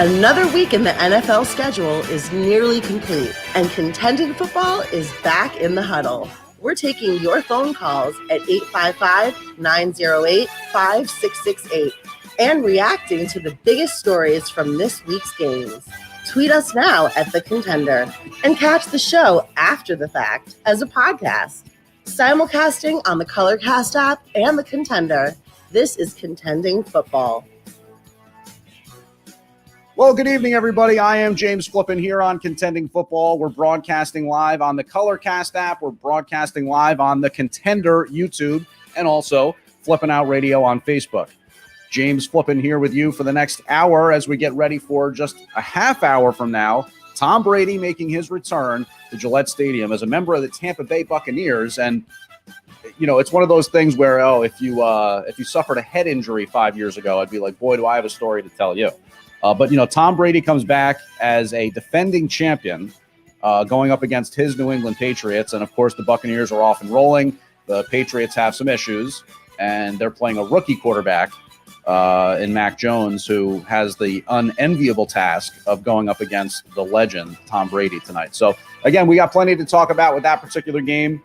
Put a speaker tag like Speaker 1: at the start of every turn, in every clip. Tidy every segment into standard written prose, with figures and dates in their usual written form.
Speaker 1: Another week in the NFL schedule is nearly complete, and Contending Football is back in the huddle. We're taking your phone calls at 855-908-5668 and reacting to the biggest stories from this week's games. Tweet us now at The Contender and catch the show after the fact as a podcast. Simulcasting on the Colorcast app and The Contender, this is Contending Football.
Speaker 2: Well, good evening, everybody. I am James Flippin here on Contending Football. We're broadcasting live on the Colorcast app. We're broadcasting live on the Contender YouTube and also Flippin' Out Radio on Facebook. James Flippin here with you for the next hour as we get ready for just a half hour from now. Tom Brady making his return to Gillette Stadium as a member of the Tampa Bay Buccaneers. And, you know, it's one of those things where, if you suffered a head injury 5 years ago, I'd be like, boy, do I have a story to tell you. But, you know, Tom Brady comes back as a defending champion going up against his New England Patriots. And, of course, the Buccaneers are off and rolling. The Patriots have some issues, and they're playing a rookie quarterback in Mac Jones, who has the unenviable task of going up against the legend, Tom Brady, tonight. So, again, we got plenty to talk about with that particular game.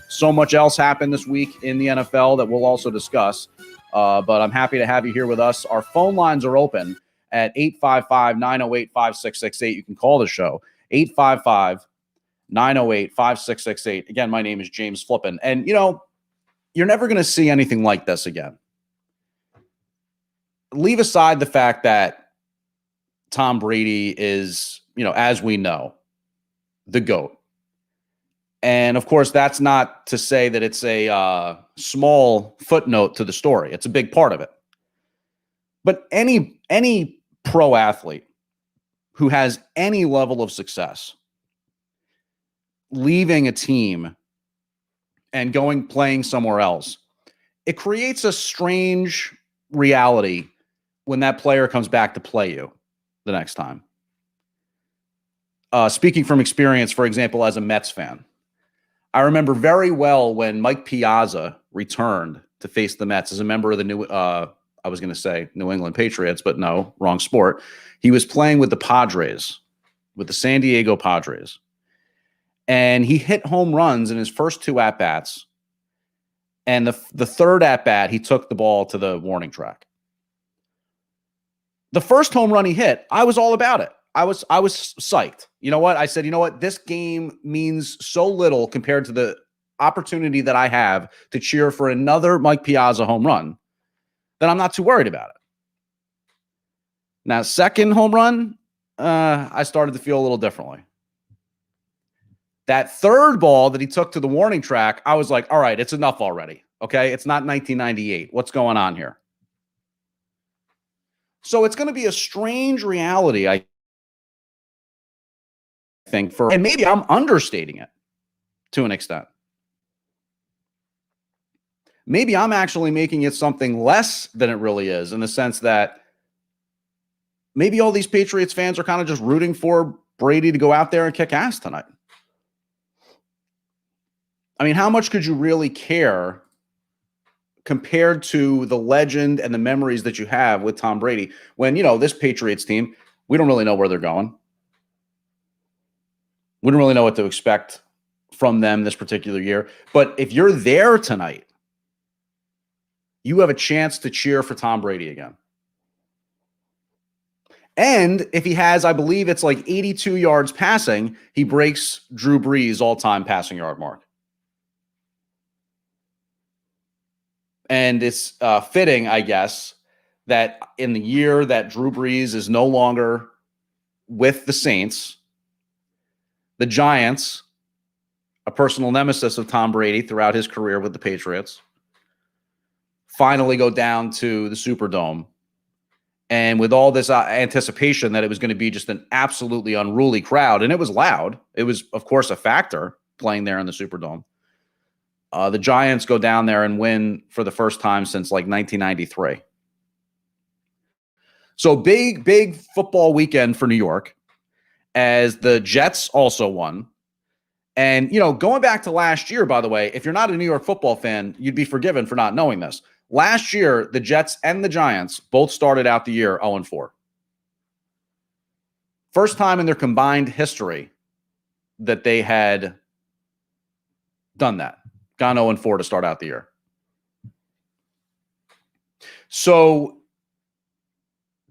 Speaker 2: So much else happened this week in the NFL that we'll also discuss. But I'm happy to have you here with us. Our phone lines are open at 855-908-5668. You can call the show, 855-908-5668. Again, my name is James Flippin. And, you know, you're never going to see anything like this again. Leave aside the fact that Tom Brady is, you know, as we know, the GOAT. And, of course, that's not to say that it's a small footnote to the story. It's a big part of it. But any pro athlete who has any level of success leaving a team and playing somewhere else, it creates a strange reality when that player comes back to play you the next time. Speaking from experience, for example, as a Mets fan, I remember very well when Mike Piazza returned to face the Mets as a member of the New England Patriots, but no, wrong sport. He was playing with the Padres, with the San Diego Padres. And he hit home runs in his first two at-bats. And the third at-bat, he took the ball to the warning track. The first home run he hit, I was all about it. I was psyched. You know what? I said, you know what? This game means so little compared to the opportunity that I have to cheer for another Mike Piazza home run that I'm not too worried about it. Now, second home run, I started to feel a little differently. That third ball that he took to the warning track, I was like, all right, it's enough already. Okay, it's not 1998. What's going on here? So it's going to be a strange reality, I think, and maybe I'm understating it to an extent. Maybe I'm actually making it something less than it really is, in the sense that maybe all these Patriots fans are kind of just rooting for Brady to go out there and kick ass tonight. I mean, how much could you really care compared to the legend and the memories that you have with Tom Brady when, you know, this Patriots team, we don't really know where they're going. We don't really know what to expect from them this particular year. But if you're there tonight, you have a chance to cheer for Tom Brady again. And if he has, I believe it's like 82 yards passing, he breaks Drew Brees' all-time passing yard mark. And it's fitting, I guess, that in the year that Drew Brees is no longer with the Saints, the Giants, a personal nemesis of Tom Brady throughout his career with the Patriots, finally go down to the Superdome. And with all this anticipation that it was going to be just an absolutely unruly crowd, and it was loud. It was, of course, a factor playing there in the Superdome. The Giants go down there and win for the first time since like 1993. So big football weekend for New York, as the Jets also won. And, you know, going back to last year, by the way, if you're not a New York football fan, you'd be forgiven for not knowing this. Last year, the Jets and the Giants both started out the year 0-4. First time in their combined history that they had done that. Gone 0-4 to start out the year. So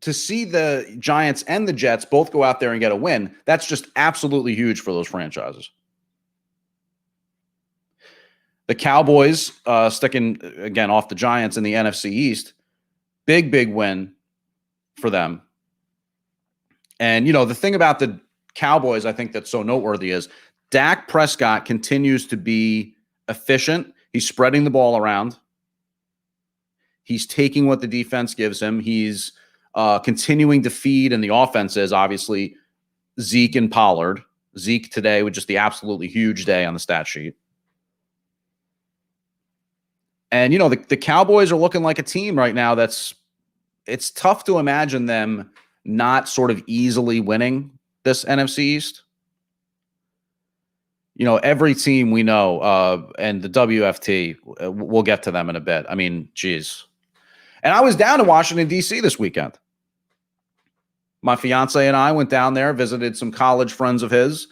Speaker 2: to see the Giants and the Jets both go out there and get a win, that's just absolutely huge for those franchises. The Cowboys, sticking again off the Giants in the NFC East, big win for them. And, the thing about the Cowboys, I think that's so noteworthy is Dak Prescott continues to be efficient. He's spreading the ball around. He's taking what the defense gives him. He's continuing to feed, and the offense is obviously Zeke and Pollard. Zeke today with just the absolutely huge day on the stat sheet. And, the Cowboys are looking like a team right now it's tough to imagine them not sort of easily winning this NFC East. Every team we know, and the WFT, we'll get to them in a bit. I mean, geez. And I was down in Washington, D.C. this weekend. My fiance and I went down there, visited some college friends of his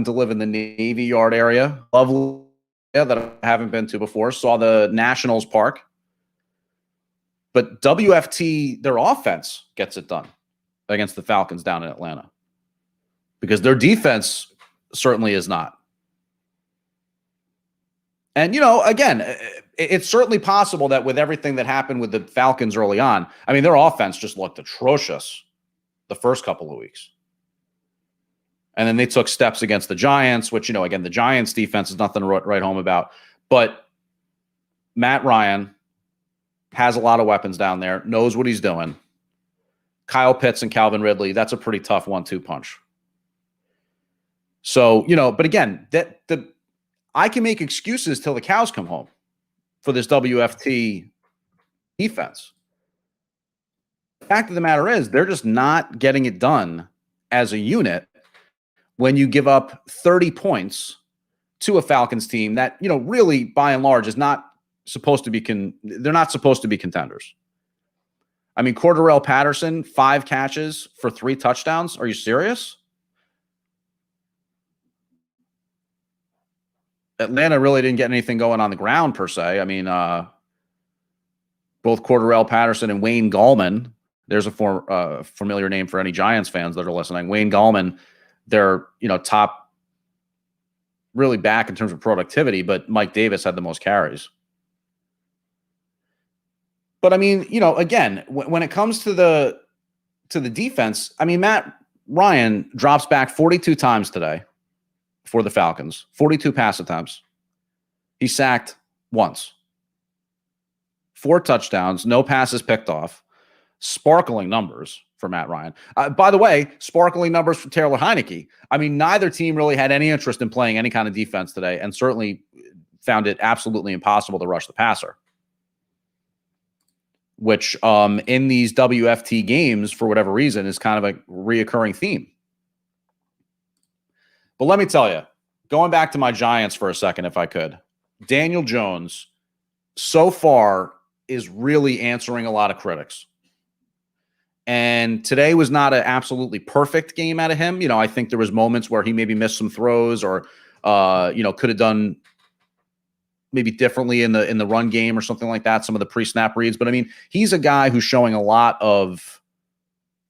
Speaker 2: to live in the Navy Yard area. Lovely that I haven't been to before. Saw the Nationals Park. But WFT, their offense gets it done against the Falcons down in Atlanta because their defense certainly is not. And, again, it's certainly possible that with everything that happened with the Falcons early on, I mean, their offense just looked atrocious the first couple of weeks. And then they took steps against the Giants, which, again, the Giants defense is nothing to write home about. But Matt Ryan has a lot of weapons down there, knows what he's doing. Kyle Pitts and Calvin Ridley, that's a pretty tough 1-2 punch. So, but again, I can make excuses till the cows come home for this WFT defense. The fact of the matter is they're just not getting it done as a unit when you give up 30 points to a Falcons team that, really by and large is not supposed to be they're not supposed to be contenders. I mean, Cordarrelle Patterson, 5 catches for 3 touchdowns. Are you serious? Atlanta really didn't get anything going on the ground per se. I mean, both Cordarrelle Patterson and Wayne Gallman, there's a familiar name for any Giants fans that are listening. Wayne Gallman, they're, top really back in terms of productivity, but Mike Davis had the most carries. But I mean, again, when it comes to the defense, I mean, Matt Ryan drops back 42 times today for the Falcons, 42 pass attempts. He sacked once. 4 touchdowns, no passes picked off. Sparkling numbers for Matt Ryan. By the way, sparkling numbers for Taylor Heineke. I mean, neither team really had any interest in playing any kind of defense today and certainly found it absolutely impossible to rush the passer. Which in these WFT games, for whatever reason, is kind of a reoccurring theme. But let me tell you, going back to my Giants for a second, if I could, Daniel Jones so far is really answering a lot of critics. And today was not an absolutely perfect game out of him. I think there was moments where he maybe missed some throws or, could have done maybe differently in the run game or something like that, some of the pre-snap reads. But I mean, he's a guy who's showing a lot of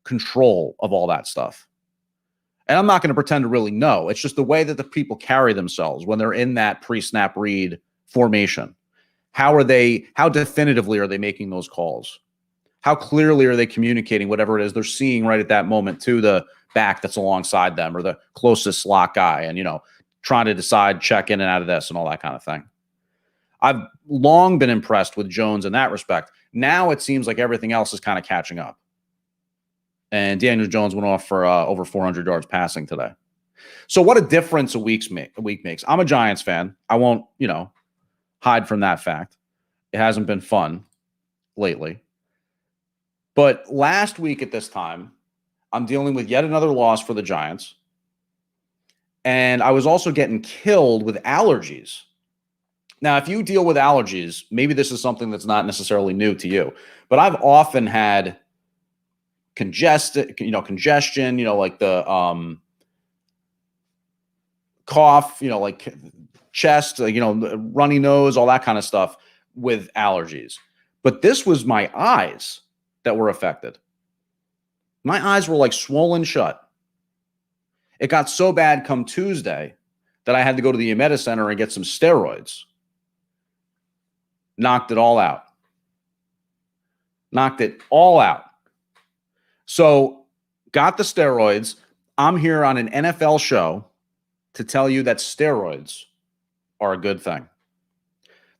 Speaker 2: control of all that stuff. And I'm not going to pretend to really know. It's just the way that the people carry themselves when they're in that pre-snap read formation. How definitively are they making those calls? How clearly are they communicating whatever it is they're seeing right at that moment to the back that's alongside them or the closest slot guy and, trying to decide, check in and out of this and all that kind of thing. I've long been impressed with Jones in that respect. Now it seems like everything else is kind of catching up. And Daniel Jones went off for over 400 yards passing today. So what a difference a week makes. I'm a Giants fan. I won't, hide from that fact. It hasn't been fun lately. But last week at this time, I'm dealing with yet another loss for the Giants. And I was also getting killed with allergies. Now, if you deal with allergies, maybe this is something that's not necessarily new to you. But I've often had congestion, like the cough, like chest, runny nose, all that kind of stuff with allergies. But this was my eyes that were affected. My eyes were like swollen shut. It got so bad come Tuesday that I had to go to the Emeta Center and get some steroids. Knocked it all out. So got the steroids. I'm here on an NFL show to tell you that steroids are a good thing.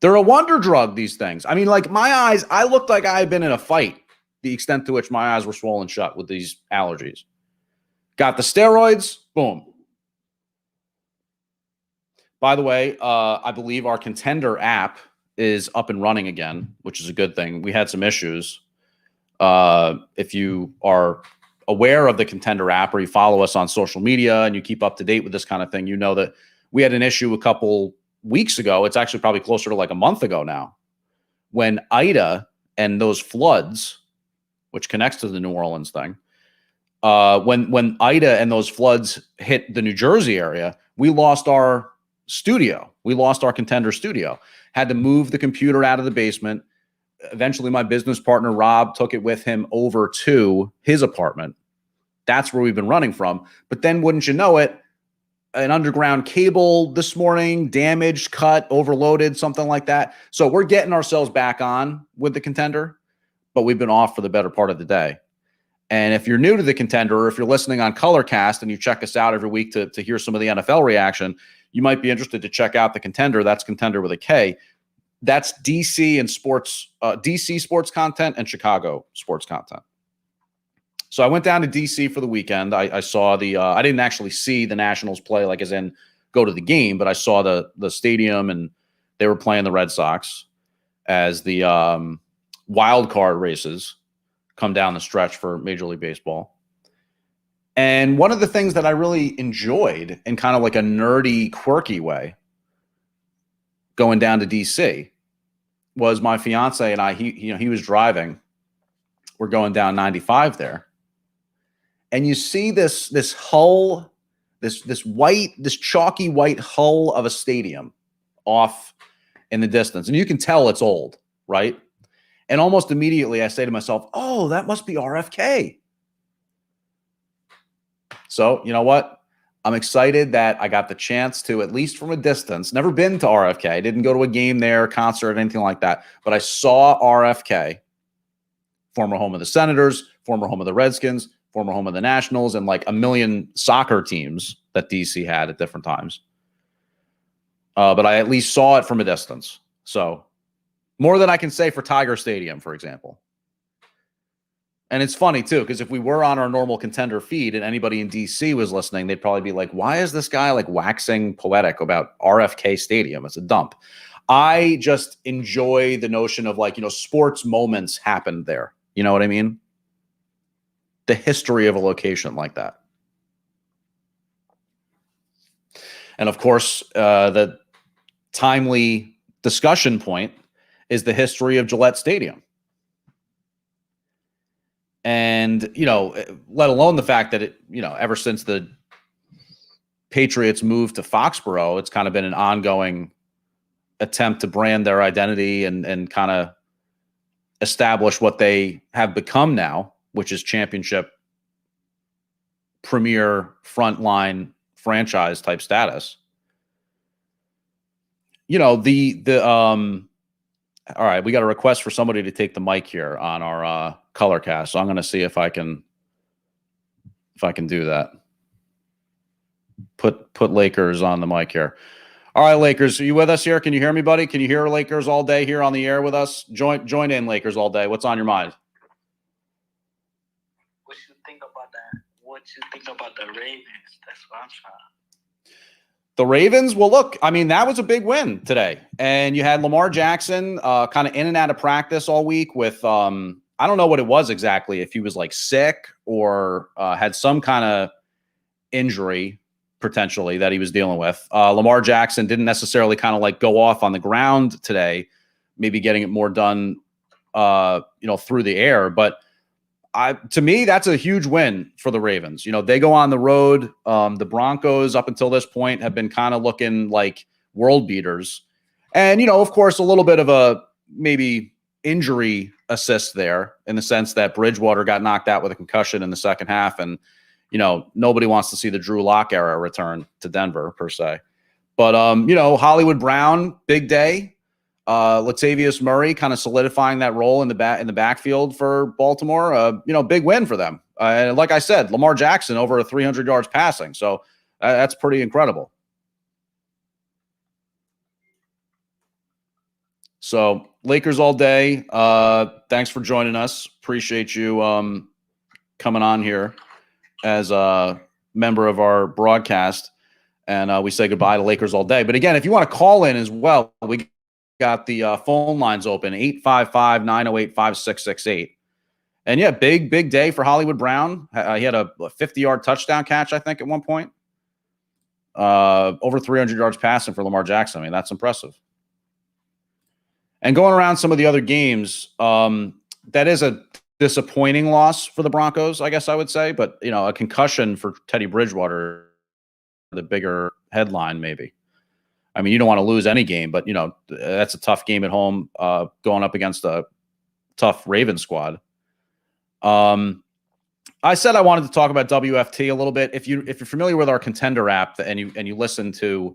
Speaker 2: They're a wonder drug, these things. I mean, like my eyes, I looked like I had been in a fight, the extent to which my eyes were swollen shut with these allergies. Got the steroids, boom. By the way, I believe our Contender app is up and running again, which is a good thing. We had some issues. If you are aware of the Contender app or you follow us on social media and you keep up to date with this kind of thing, you know that we had an issue a couple weeks ago. It's actually probably closer to like a month ago now, when Ida and those floods, which connects to the New Orleans thing, when Ida and those floods hit the New Jersey area, we lost our studio. We lost our Contender studio. Had to move the computer out of the basement. Eventually, my business partner, Rob, took it with him over to his apartment. That's where we've been running from. But then, wouldn't you know it, an underground cable this morning, damaged, cut, overloaded, something like that. So we're getting ourselves back on with the Contender, but we've been off for the better part of the day. And if you're new to the Contender, or if you're listening on Colorcast and you check us out every week to hear some of the NFL reaction, you might be interested to check out the Contender. That's Contender with a K. That's DC and sports, DC sports content and Chicago sports content. So I went down to DC for the weekend. I saw I didn't actually see the Nationals play, like as in go to the game, but I saw the stadium and they were playing the Red Sox as the wild card races come down the stretch for Major League Baseball. And one of the things that I really enjoyed in kind of like a nerdy, quirky way going down to DC was my fiance and I, he was driving. We're going down 95 there. And you see this hull, this chalky white hull of a stadium off in the distance. And you can tell it's old, right? And almost immediately I say to myself, oh, that must be RFK. So you know what? I'm excited that I got the chance to, at least from a distance, never been to RFK. I didn't go to a game there, concert, anything like that. But I saw RFK, former home of the Senators, former home of the Redskins, former home of the Nationals, and like a million soccer teams that DC had at different times. But I at least saw it from a distance. So more than I can say for Tiger Stadium, for example. And it's funny, too, because if we were on our normal Contender feed and anybody in DC was listening, they'd probably be like, why is this guy like waxing poetic about RFK Stadium? It's a dump. I just enjoy the notion of like, sports moments happened there. You know what I mean? The history of a location like that. And of course, the timely discussion point is the history of Gillette Stadium. And, let alone the fact that it, ever since the Patriots moved to Foxborough, it's kind of been an ongoing attempt to brand their identity and kind of establish what they have become now, which is championship, premier, frontline franchise type status. All right, we got a request for somebody to take the mic here on our Colorcast. So I'm going to see if I can do that. Put Lakers on the mic here. All right, Lakers, are you with us here? Can you hear me, buddy? Can you hear Lakers all day here on the air with us? Join in, Lakers all day. What's on your mind?
Speaker 3: What you think about that? What you think about the Ravens? That's what I'm trying.
Speaker 2: The Ravens, well, look, I mean, that was a big win today. And you had Lamar Jackson kind of in and out of practice all week with, I don't know what it was exactly, if he was like sick or had some kind of injury potentially that he was dealing with. Lamar Jackson didn't necessarily kind of like go off on the ground today, maybe getting it more done, through the air. But to me, that's a huge win for the Ravens. They go on the road. The Broncos up until this point have been kind of looking like world beaters. And, of course, a little bit of a maybe injury assist there in the sense that Bridgewater got knocked out with a concussion in the second half. And, nobody wants to see the Drew Lock era return to Denver per se. But, Hollywood Brown, big day. Latavius Murray kind of solidifying that role in the backfield for Baltimore. Big win for them. And like I said, Lamar Jackson over 300 yards passing. So that's pretty incredible. So Lakers all day. Thanks for joining us. Appreciate you coming on here as a member of our broadcast. And we say goodbye to Lakers all day. But again, if you want to call in as well, we got the phone lines open, 855-908-5668. And yeah, big day for Hollywood Brown. He had a 50-yard touchdown catch, I think, at one point. Over 300 yards passing for Lamar Jackson. I mean, that's impressive. And going around some of the other games, that is a disappointing loss for the Broncos, I guess I would say. But, a concussion for Teddy Bridgewater, the bigger headline maybe. I mean, you don't want to lose any game, but, that's a tough game at home going up against a tough Ravens squad. I said I wanted to talk about WFT a little bit. If you're familiar with our Contender app and you listen to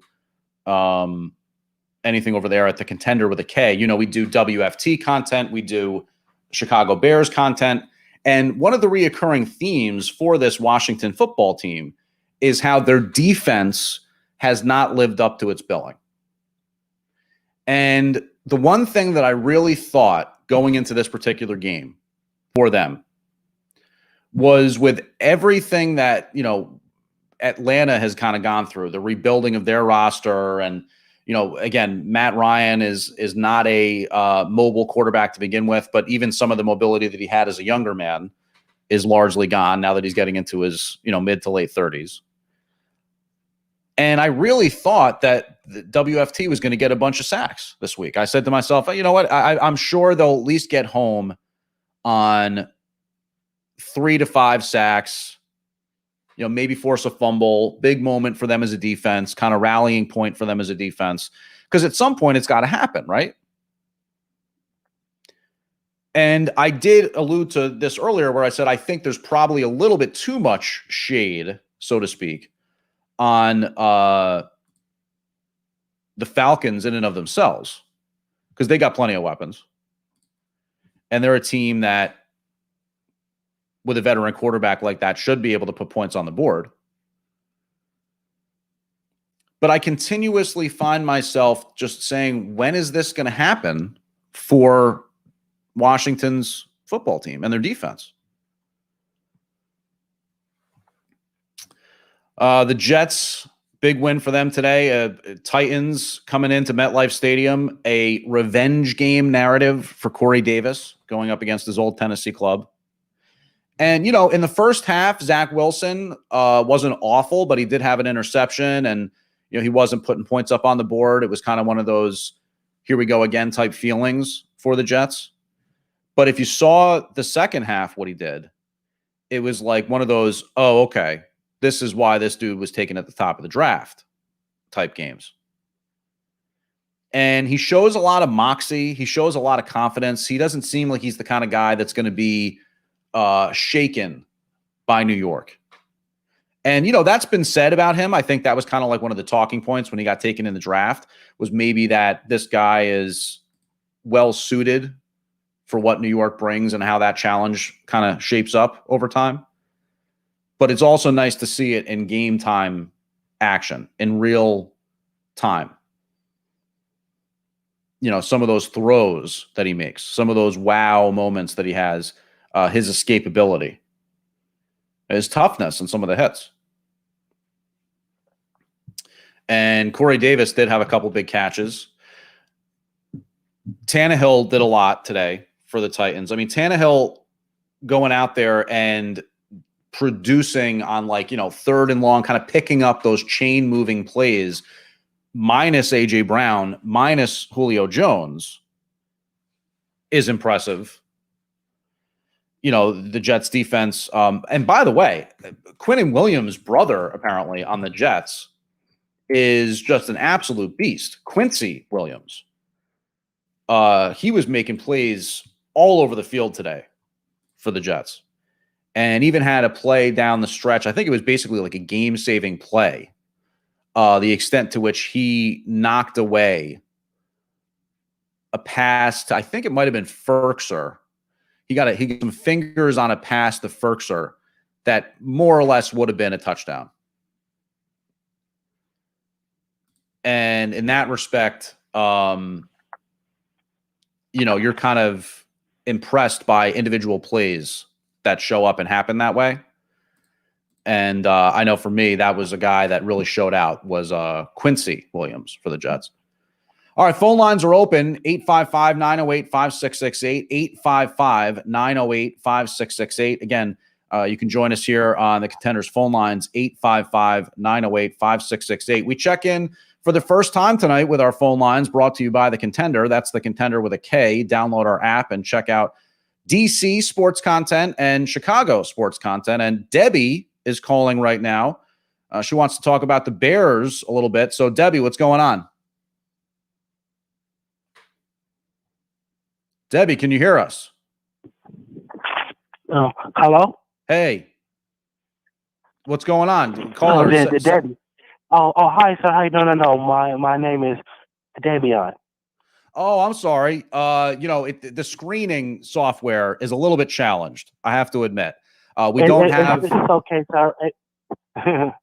Speaker 2: anything over there at the Contender with a K, we do WFT content, we do Chicago Bears content, and one of the reoccurring themes for this Washington football team is how their defense has not lived up to its billing. And the one thing that I really thought going into this particular game for them was with everything that, Atlanta has kind of gone through, the rebuilding of their roster. And, again, Matt Ryan is not a mobile quarterback to begin with, but even some of the mobility that he had as a younger man is largely gone now that he's getting into his, mid to late 30s. And I really thought that the WFT was going to get a bunch of sacks this week. I said to myself, you know what? I'm sure they'll at least get home on 3 to 5 sacks, maybe force a fumble, big moment for them as a defense, kind of rallying point for them as a defense. Because at some point it's got to happen, right? And I did allude to this earlier where I said I think there's probably a little bit too much shade, so to speak, on the Falcons in and of themselves, because they got plenty of weapons. And they're a team that, with a veteran quarterback like that, should be able to put points on the board. But I continuously find myself just saying, when is this going to happen for Washington's football team and their defense? The Jets, big win for them today. Titans coming into MetLife Stadium, a revenge game narrative for Corey Davis going up against his old Tennessee club. And, in the first half, Zach Wilson wasn't awful, but he did have an interception and, he wasn't putting points up on the board. It was kind of one of those here we go again type feelings for the Jets. But if you saw the second half, what he did, it was like one of those, oh, okay, this is why this dude was taken at the top of the draft type games. And he shows a lot of moxie. He shows a lot of confidence. He doesn't seem like he's the kind of guy that's going to be shaken by New York. And, that's been said about him. I think that was kind of like one of the talking points when he got taken in the draft, was maybe that this guy is well suited for what New York brings and how that challenge kind of shapes up over time. But it's also nice to see it in game time action, in real time. Some of those throws that he makes, some of those wow moments that he has, his escapability, his toughness, and some of the hits. And Corey Davis did have a couple big catches. Tannehill did a lot today for the Titans. I mean, Tannehill going out there and producing on third and long, kind of picking up those chain moving plays, minus AJ Brown, minus Julio Jones, is impressive. the Jets defense. And by the way, Quinnen Williams' brother, apparently on the Jets, is just an absolute beast. Quincy Williams. He was making plays all over the field today for the Jets, and even had a play down the stretch. I think it was basically like a game-saving play. The extent to which he knocked away a pass to, I think it might have been Ferkser. He got some fingers on a pass to Ferkser that more or less would have been a touchdown. And in that respect, you're kind of impressed by individual plays that show up and happen that way. And I know for me, that was a guy that really showed out was Quincy Williams for the Jets. All right, phone lines are open, 855-908-5668, 855-908-5668. Again, you can join us here on the Contenders phone lines, 855-908-5668. We check in for the first time tonight with our phone lines brought to you by the Contender. That's the Contender with a K. Download our app and check out DC sports content and Chicago sports content. And Debbie is calling right now. She wants to talk about the Bears a little bit. So, Debbie, what's going on? Debbie, can you hear us?
Speaker 4: Hello?
Speaker 2: Hey. What's going on?
Speaker 4: Call her. Debbie. Hi, sir. Hi. No. My name is Davion.
Speaker 2: Oh, I'm sorry. The screening software is a little bit challenged, I have to admit. We don't have.
Speaker 4: It's okay, sir.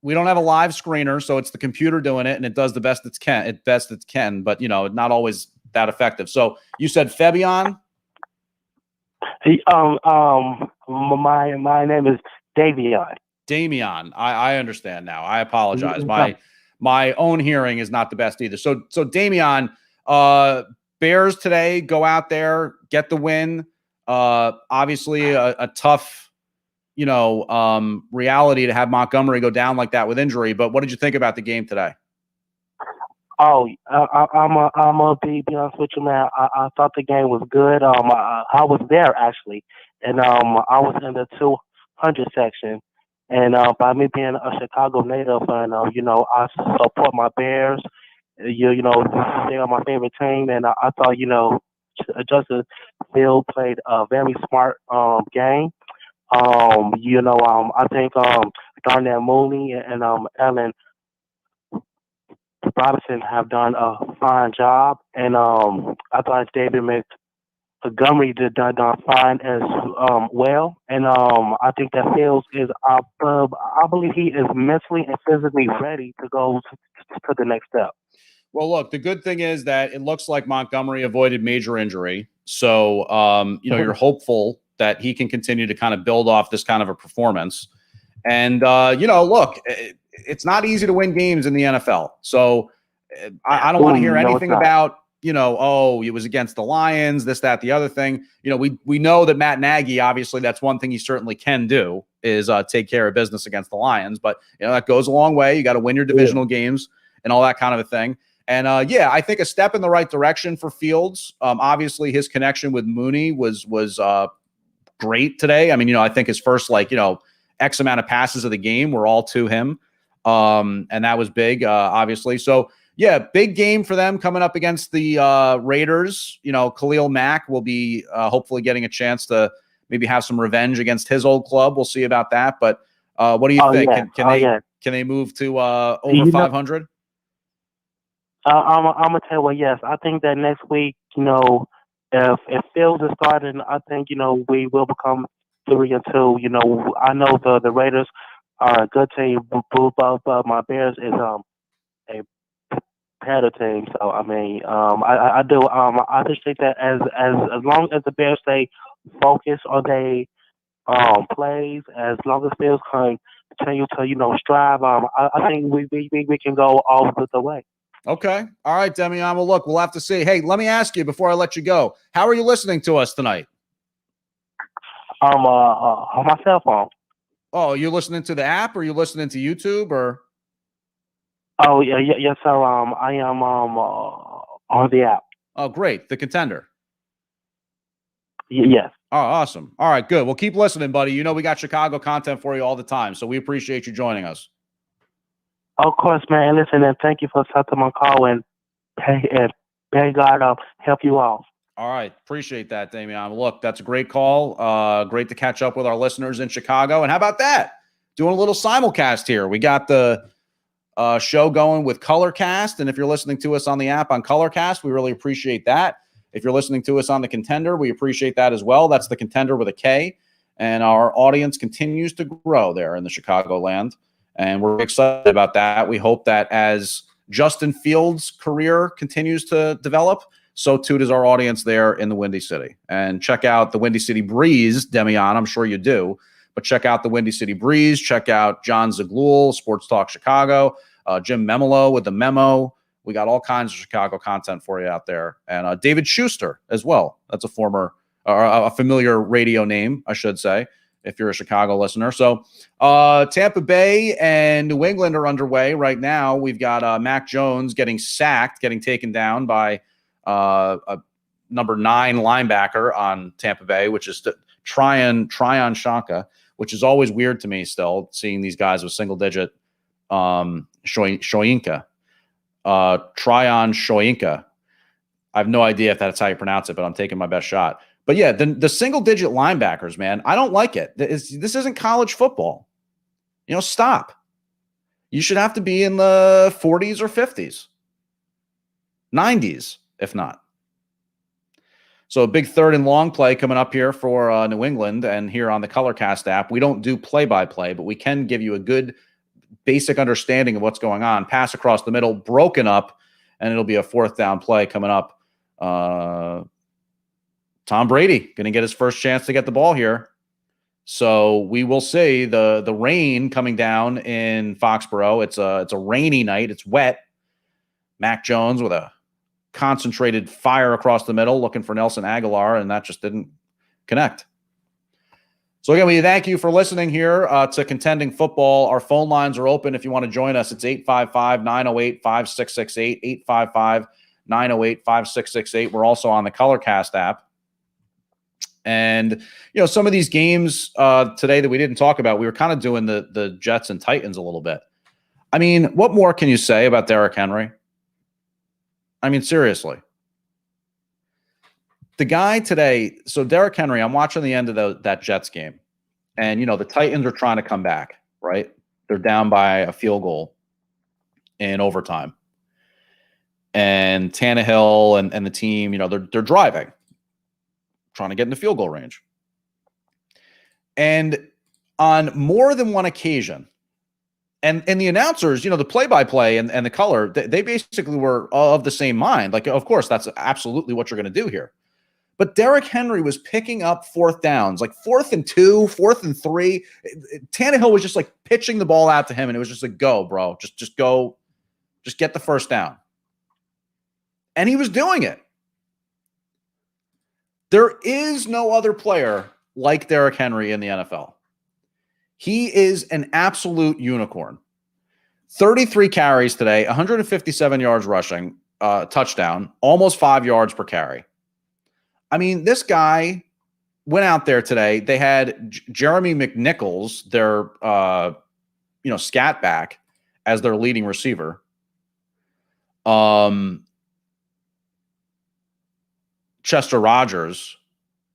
Speaker 2: We don't have a live screener, so it's the computer doing it, and it does the best it can. But not always that effective. So you said Fabian?
Speaker 4: My name is Davion.
Speaker 2: Damian. I understand now. I apologize. My own hearing is not the best either. So Damian, Bears today, go out there, get the win. Obviously a tough, reality to have Montgomery go down like that with injury. But what did you think about the game today?
Speaker 4: I'm gonna be honest with you, man. I thought the game was good. I was there actually, and I was in the 200 section. And by me being a Chicago native, and I support my Bears. They are my favorite team, and I thought Justin Field played a very smart game. I think Darnell Mooney and Allen Robinson have done a fine job, and I thought David Montgomery did done fine as well, and I think that Fields is I believe he is mentally and physically ready to go to the next step.
Speaker 2: Well, look, the good thing is that it looks like Montgomery avoided major injury, so you're hopeful that he can continue to kind of build off this kind of a performance. And look, it's not easy to win games in the NFL. So I don't want to hear anything about, it was against the Lions, this, that, the other thing. We know that Matt Nagy, obviously, that's one thing he certainly can do is take care of business against the Lions. But, that goes a long way. You got to win your divisional games and all that kind of a thing. And, I think a step in the right direction for Fields. Obviously, his connection with Mooney was great today. I mean, I think his first, X amount of passes of the game were all to him. And that was big, obviously. So, big game for them coming up against the Raiders. Khalil Mack will be hopefully getting a chance to maybe have some revenge against his old club. We'll see about that. But what do you think? Yeah. Can they move to over 500?
Speaker 4: I'm gonna tell you what. Yes, I think that next week, if Fields is starting, I think we will become 3-2. I know the Raiders are a good team, but my Bears is a better team. So I mean, I do. I just think that as long as the Bears stay focused on their plays, as long as Fields can continue to strive, I think we can go all the way.
Speaker 2: Okay. All right, Demian. Well, look, we'll have to see. Hey, let me ask you before I let you go. How are you listening to us tonight?
Speaker 4: On my cell phone.
Speaker 2: Oh, you're listening to the app, or you listening to YouTube, or?
Speaker 4: Oh, yes, sir. I am on the app.
Speaker 2: Oh, great. The Contender.
Speaker 4: Yes.
Speaker 2: Oh, awesome. All right, good. Well, keep listening, buddy. You know we got Chicago content for you all the time, so we appreciate you joining us.
Speaker 4: Of course, man. Listen, and thank you for accepting my call, and pray God help you all.
Speaker 2: All right. Appreciate that, Damian. Look, that's a great call. Great to catch up with our listeners in Chicago. And how about that? Doing a little simulcast here. We got the show going with Colorcast. And if you're listening to us on the app on Colorcast, we really appreciate that. If you're listening to us on the Contender, we appreciate that as well. That's the Contender with a K. And our audience continues to grow there in the Chicagoland. And we're excited about that. We hope that as Justin Fields' career continues to develop, so too does our audience there in the Windy City. And check out the Windy City Breeze, Demian. I'm sure you do. But check out the Windy City Breeze. Check out John Zaglul, Sports Talk Chicago, Jim Memolo with the Memo. We got all kinds of Chicago content for you out there. And David Schuster as well. That's a a familiar radio name, I should say, if you're a Chicago listener. So Tampa Bay and New England are underway right now. We've got Mac Jones getting sacked, getting taken down by a number 9 linebacker on Tampa Bay, which is Tryon Shanka, which is always weird to me still, seeing these guys with single-digit Shoyinka. Tryon Shoyinka. I have no idea if that's how you pronounce it, but I'm taking my best shot. But yeah, the single-digit linebackers, man, I don't like it. This isn't college football. Stop. You should have to be in the 40s or 50s. 90s, if not. So a big 3rd and long play coming up here for New England, and here on the Colorcast app. We don't do play-by-play, but we can give you a good basic understanding of what's going on. Pass across the middle, broken up, and it'll be a 4th down play coming up. Tom Brady going to get his first chance to get the ball here. So we will see the rain coming down in Foxborough. It's a rainy night. It's wet. Mac Jones with a concentrated fire across the middle, looking for Nelson Aguilar, and that just didn't connect. So again, we thank you for listening here to Contending Football. Our phone lines are open if you want to join us. It's 855-908-5668, 855-908-5668. We're also on the Colorcast app. And, some of these games today that we didn't talk about, we were kind of doing the Jets and Titans a little bit. I mean, what more can you say about Derrick Henry? I mean, seriously. The guy today, so Derrick Henry, I'm watching the end of that Jets game. And, the Titans are trying to come back, right? They're down by a field goal in overtime. And Tannehill and the team, they're driving, trying to get in the field goal range. And on more than one occasion, and the announcers, the play-by-play and the color, they basically were of the same mind. Like, of course, that's absolutely what you're going to do here. But Derrick Henry was picking up 4th downs, like 4th and 2, 4th and 3. Tannehill was just like pitching the ball out to him, and it was just like, go, bro. Just go. Just get the first down. And he was doing it. There is no other player like Derrick Henry in the NFL. He is an absolute unicorn. 33 carries today, 157 yards rushing, touchdown, almost 5 yards per carry. I mean, this guy went out there today. They had Jeremy McNichols, their scat back, as their leading receiver. Chester Rogers,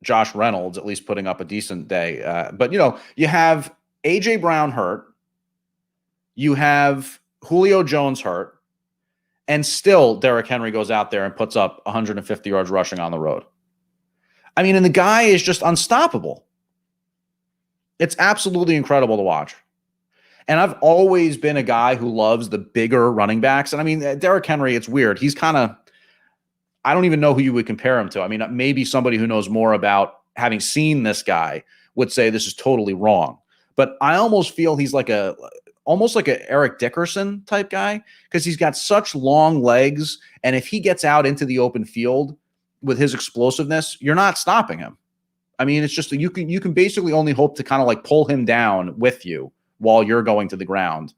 Speaker 2: Josh Reynolds, at least putting up a decent day. But you have A.J. Brown hurt. You have Julio Jones hurt. And still, Derrick Henry goes out there and puts up 150 yards rushing on the road. I mean, and the guy is just unstoppable. It's absolutely incredible to watch. And I've always been a guy who loves the bigger running backs. And I mean, Derrick Henry, it's weird. He's kind of, I don't even know who you would compare him to. I mean, maybe somebody who knows more about having seen this guy would say this is totally wrong. But I almost feel he's almost like a Eric Dickerson type guy, because he's got such long legs. And if he gets out into the open field with his explosiveness, you're not stopping him. I mean, it's just you can basically only hope to kind of like pull him down with you while you're going to the ground.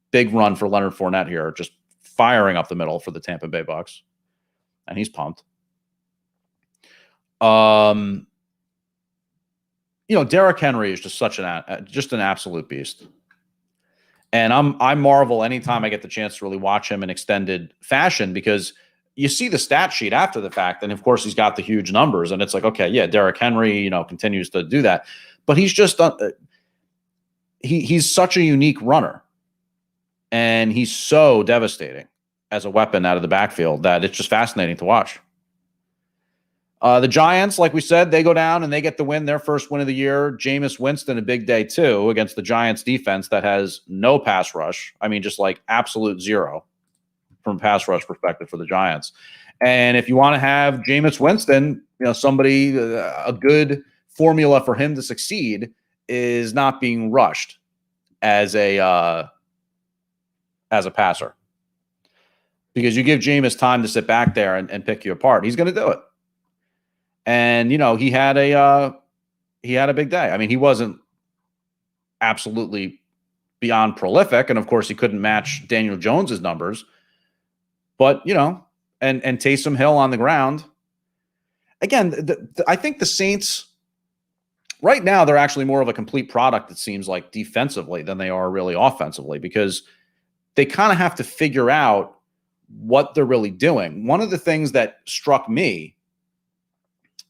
Speaker 2: Big run for Leonard Fournette here, just firing up the middle for the Tampa Bay Bucks. And he's pumped. Derrick Henry is just just an absolute beast. And I marvel anytime I get the chance to really watch him in extended fashion, because you see the stat sheet after the fact, and of course he's got the huge numbers, and it's like, okay, yeah, Derrick Henry, continues to do that, but he's just he's such a unique runner, and he's so devastating as a weapon out of the backfield that it's just fascinating to watch. The Giants, like we said, they go down and they get the win, their first win of the year. Jameis Winston, a big day too, against the Giants defense that has no pass rush. I mean, just like absolute zero from pass rush perspective for the Giants. And if you want to have Jameis Winston, somebody, a good formula for him to succeed is not being rushed as a passer. Because you give Jameis time to sit back there and pick you apart, he's going to do it. And he had a big day. I mean, he wasn't absolutely beyond prolific, and of course, he couldn't match Daniel Jones's numbers. But and Taysom Hill on the ground. Again, I think the Saints right now, they're actually more of a complete product, it seems like, defensively than they are really offensively, because they kind of have to figure out what they're really doing. One of the things that struck me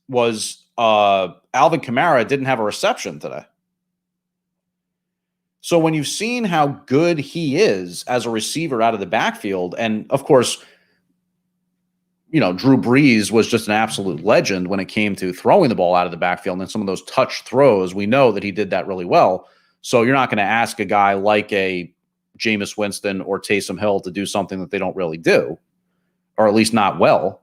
Speaker 2: was Alvin Kamara didn't have a reception today. So when you've seen how good he is as a receiver out of the backfield, and of course, Drew Brees was just an absolute legend when it came to throwing the ball out of the backfield, and some of those touch throws, we know that he did that really well. So you're not going to ask a guy like a Jameis Winston or Taysom Hill to do something that they don't really do, or at least not well,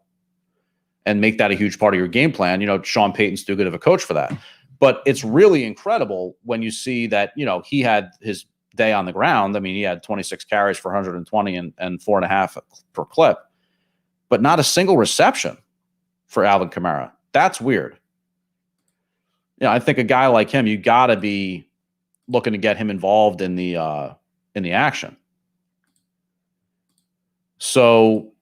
Speaker 2: and make that a huge part of your game plan. Sean Payton's too good of a coach for that. But it's really incredible when you see that, he had his day on the ground. I mean, he had 26 carries for 120 and 4.5 per clip, but not a single reception for Alvin Kamara. That's weird. I think a guy like him, you got to be looking to get him involved in the action. So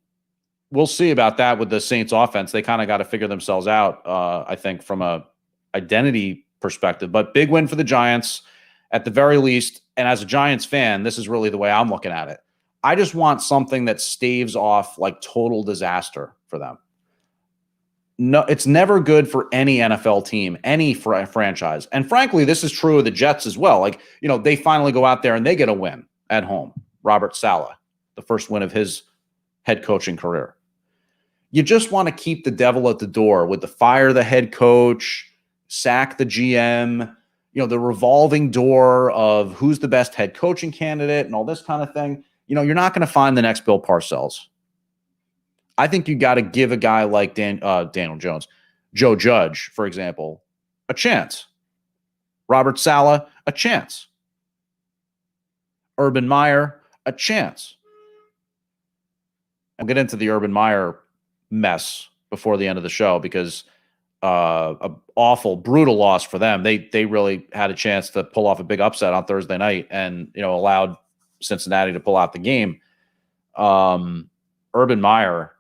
Speaker 2: we'll see about that with the Saints offense. They kind of got to figure themselves out, I think, from a identity perspective. But big win for the Giants at the very least. And as a Giants fan, this is really the way I'm looking at it. I just want something that staves off like total disaster for them. No, it's never good for any NFL team, any franchise. And frankly, this is true of the Jets as well. Like, they finally go out there and they get a win at home. Robert Saleh, the first win of his head coaching career. You just want to keep the devil at the door with the fire the head coach, sack the GM, the revolving door of who's the best head coaching candidate and all this kind of thing. You're not going to find the next Bill Parcells. I think you got to give a guy like Daniel Jones, Joe Judge, for example, a chance. Robert Saleh, a chance. Urban Meyer, a chance. I'll get into the Urban Meyer mess before the end of the show, because a awful, brutal loss for them. They really had a chance to pull off a big upset on Thursday night and, allowed Cincinnati to pull out the game. Urban Meyer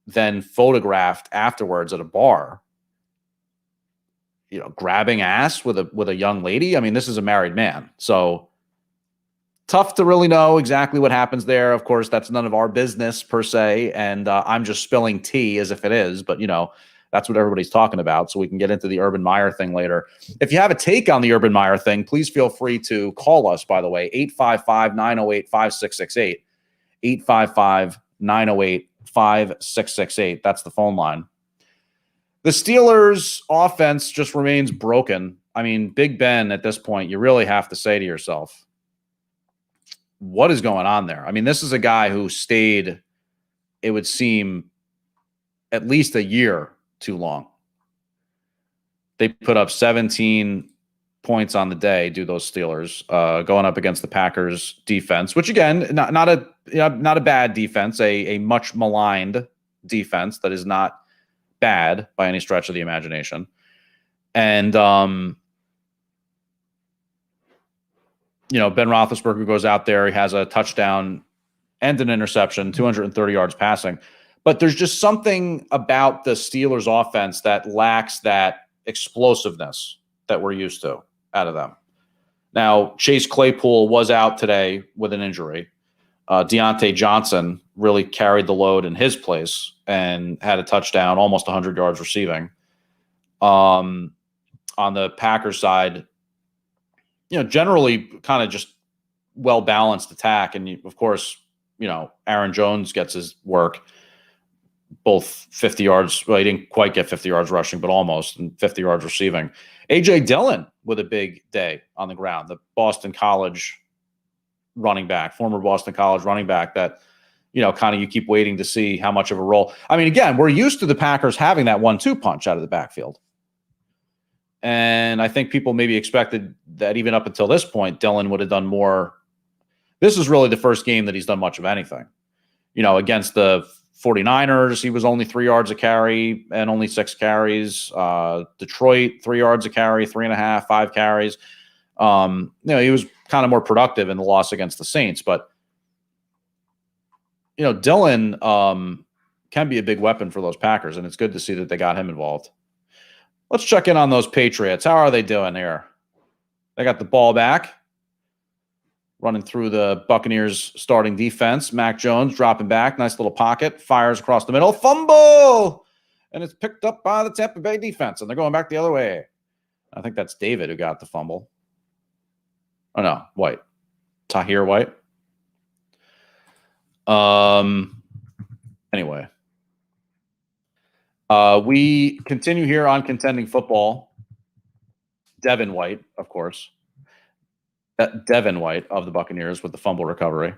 Speaker 2: then photographed afterwards at a bar, grabbing ass with a young lady. I mean, this is a married man. So tough to really know exactly what happens there. Of course, that's none of our business per se. And I'm just spilling tea as if it is, but that's what everybody's talking about. So we can get into the Urban Meyer thing later. If you have a take on the Urban Meyer thing, please feel free to call us, by the way, 855-908-5668, 855-908-5668. That's the phone line. The Steelers offense just remains broken. I mean, Big Ben at this point, you really have to say to yourself, what is going on there? I mean, this is a guy who stayed, it would seem, at least a year too long. They put up 17 points on the day, do those Steelers, going up against the Packers defense, which again, not a bad defense, a much maligned defense that is not bad by any stretch of the imagination. And, Ben Roethlisberger goes out there, he has a touchdown and an interception, 230 yards passing. But there's just something about the Steelers offense that lacks that explosiveness that we're used to out of them. Now, Chase Claypool was out today with an injury. Deontay Johnson really carried the load in his place and had a touchdown, almost 100 yards receiving. On the Packers side, generally kind of just well-balanced attack. And of course, Aaron Jones gets his work, both 50 yards. Well, he didn't quite get 50 yards rushing, but almost, and 50 yards receiving. A.J. Dillon with a big day on the ground, the Boston College running back, former Boston College running back that, kind of you keep waiting to see how much of a role. I mean, again, we're used to the Packers having that 1-2 punch out of the backfield. And I think people maybe expected that even up until this point, Dillon would have done more. This is really the first game that he's done much of anything. Against the 49ers, he was only 3 yards a carry and only 6 carries. Detroit, 3 yards a carry, 3.5, 5 carries. He was kind of more productive in the loss against the Saints. But, Dillon can be a big weapon for those Packers, and it's good to see that they got him involved. Let's check in on those Patriots. How are they doing here? They got the ball back, running through the Buccaneers starting defense. Mac Jones dropping back. Nice little pocket. Fires across the middle. Fumble! And it's picked up by the Tampa Bay defense, and they're going back the other way. I think that's David who got the fumble. Oh, no. White. Tahir White. Anyway. We continue here on Contending Football. Devin White, of course. Devin White of the Buccaneers with the fumble recovery.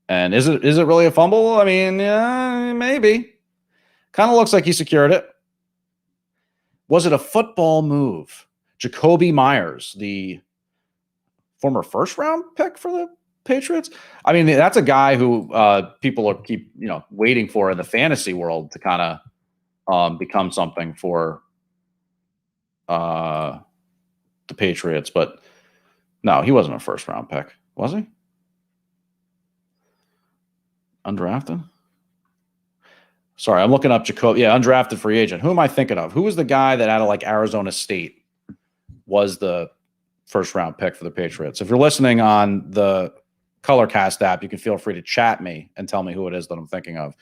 Speaker 2: And is it really a fumble? I mean, yeah, maybe. Kind of looks like he secured it. Was it a football move? Jacoby Myers, the former first-round pick for the Patriots. I mean, that's a guy who people are keep waiting for in the fantasy world to kind of become something for the Patriots, but no, he wasn't a first-round pick, was he? Undrafted? Sorry, I'm looking up Jacob. Yeah, undrafted free agent. Who am I thinking of? Who was the guy that out of Arizona State was the first-round pick for the Patriots? If you're listening on the Colorcast app, you can feel free to chat me and tell me who it is that I'm thinking of.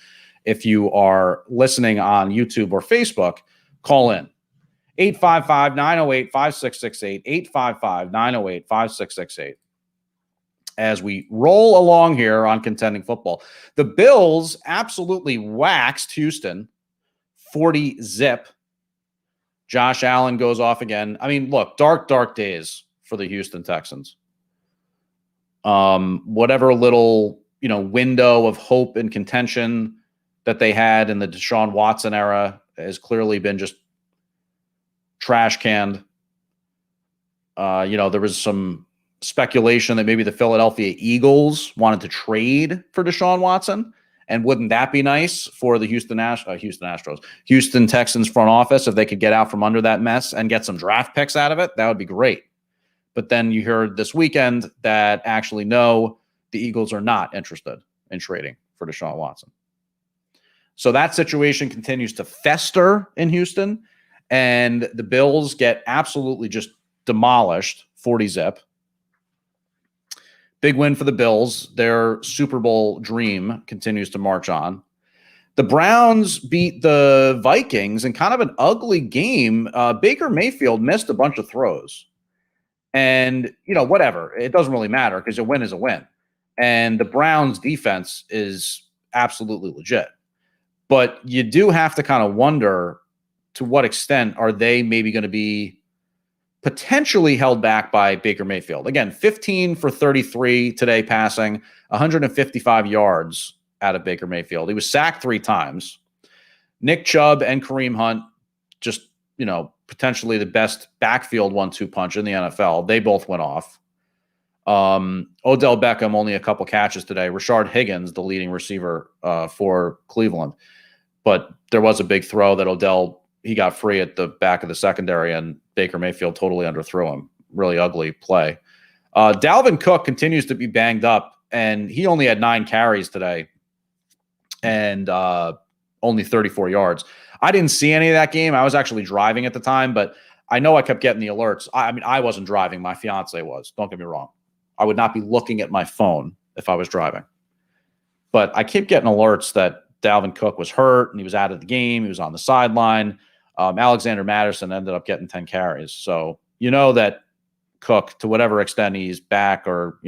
Speaker 2: If you are listening on YouTube or Facebook, call in. 855-908-5668, 855-908-5668. As we roll along here on Contending Football, the Bills absolutely waxed Houston 40-0. Josh Allen goes off again. I mean, look, dark days for the Houston Texans. Whatever little, window of hope and contention that they had in the Deshaun Watson era has clearly been just trash canned. There was some speculation that maybe the Philadelphia Eagles wanted to trade for Deshaun Watson. And wouldn't that be nice for the Houston Texans front office if they could get out from under that mess and get some draft picks out of it? That would be great. But then you heard this weekend that actually, no, the Eagles are not interested in trading for Deshaun Watson. So that situation continues to fester in Houston, and the Bills get absolutely just demolished 40-0. Big win for the Bills. Their Super Bowl dream continues to march on. The Browns beat the Vikings in kind of an ugly game. Baker Mayfield missed a bunch of throws. And, whatever. It doesn't really matter because a win is a win. And the Browns defense is absolutely legit. But you do have to kind of wonder to what extent are they maybe going to be potentially held back by Baker Mayfield. Again, 15 for 33 today passing, 155 yards out of Baker Mayfield. He was sacked 3 times. Nick Chubb and Kareem Hunt, just, potentially the best backfield 1-2 punch in the NFL. They both went off. Odell Beckham, only a couple catches today. Rashard Higgins, the leading receiver for Cleveland. But there was a big throw that Odell, he got free at the back of the secondary, and Baker Mayfield totally underthrew him. Really ugly play. Dalvin Cook continues to be banged up, and he only had 9 carries today and only 34 yards. I didn't see any of that game. I was actually driving at the time, but I know I kept getting the alerts. I mean, I wasn't driving. My fiance was. Don't get me wrong. I would not be looking at my phone if I was driving. But I kept getting alerts that Dalvin Cook was hurt and he was out of the game. He was on the sideline. Alexander Madison ended up getting 10 carries. So you know that Cook, to whatever extent he's back or,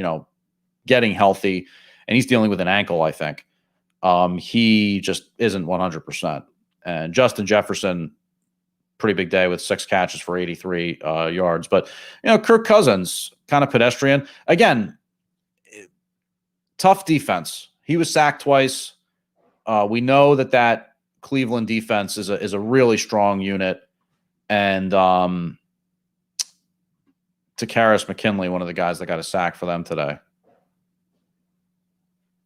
Speaker 2: getting healthy, and he's dealing with an ankle, I think, he just isn't 100%. And Justin Jefferson, pretty big day with 6 catches for 83 yards. But, Kirk Cousins, kind of pedestrian. Again, tough defense. He was sacked twice. We know that Cleveland defense is a really strong unit. And Takaris McKinley, one of the guys that got a sack for them today.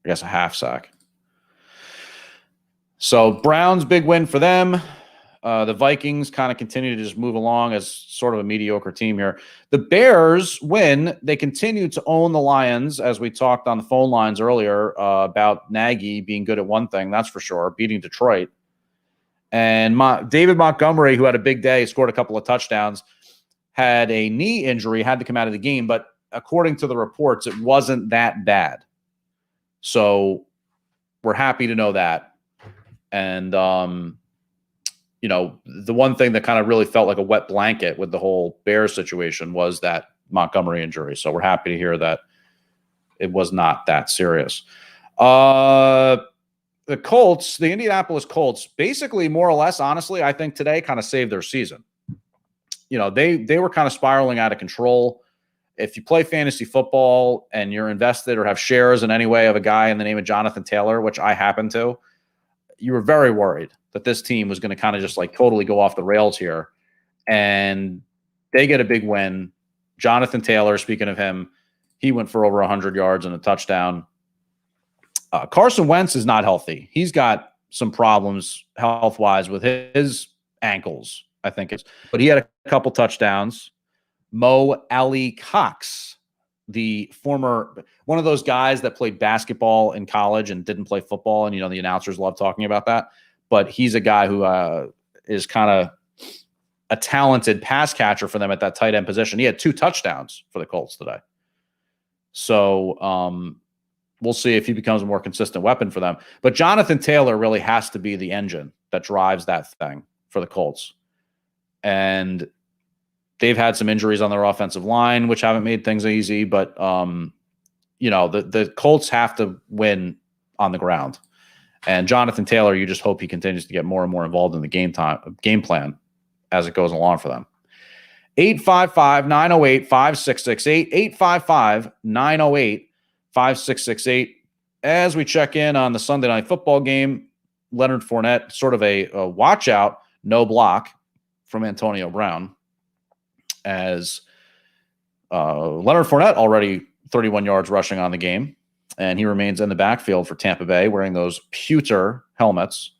Speaker 2: I guess a half sack. So Browns, big win for them. The Vikings kind of continue to just move along as sort of a mediocre team here. The Bears win. They continue to own the Lions, as we talked on the phone lines earlier about Nagy being good at one thing, that's for sure, beating Detroit. And David Montgomery, who had a big day, scored a couple of touchdowns, had a knee injury, had to come out of the game. But according to the reports, it wasn't that bad. So we're happy to know that. And, the one thing that kind of really felt like a wet blanket with the whole Bears situation was that Montgomery injury. So we're happy to hear that it was not that serious. The Colts, the Indianapolis Colts, basically more or less, honestly, I think today kind of saved their season. They were kind of spiraling out of control. If you play fantasy football and you're invested or have shares in any way of a guy in the name of Jonathan Taylor, which I happen to, you were very worried that this team was going to kind of just like totally go off the rails here. And they get a big win. Jonathan Taylor, speaking of him, he went for over 100 yards and a touchdown. Carson Wentz is not healthy. He's got some problems health-wise with his ankles, I think but he had a couple touchdowns. Mo Ali Cox, the former one of those guys that played basketball in college and didn't play football, and the announcers love talking about that. But he's a guy who is kind of a talented pass catcher for them at that tight end position. He had 2 touchdowns for the Colts today. So we'll see if he becomes a more consistent weapon for them. But Jonathan Taylor really has to be the engine that drives that thing for the Colts. And they've had some injuries on their offensive line, which haven't made things easy. But, the Colts have to win on the ground. And Jonathan Taylor, you just hope he continues to get more and more involved in the game plan as it goes along for them. 855-908-5668, 855-908-5668. As we check in on the Sunday Night Football game, Leonard Fournette, sort of a watch out, no block from Antonio Brown, as Leonard Fournette already 31 yards rushing on the game, and he remains in the backfield for Tampa Bay wearing those pewter helmets.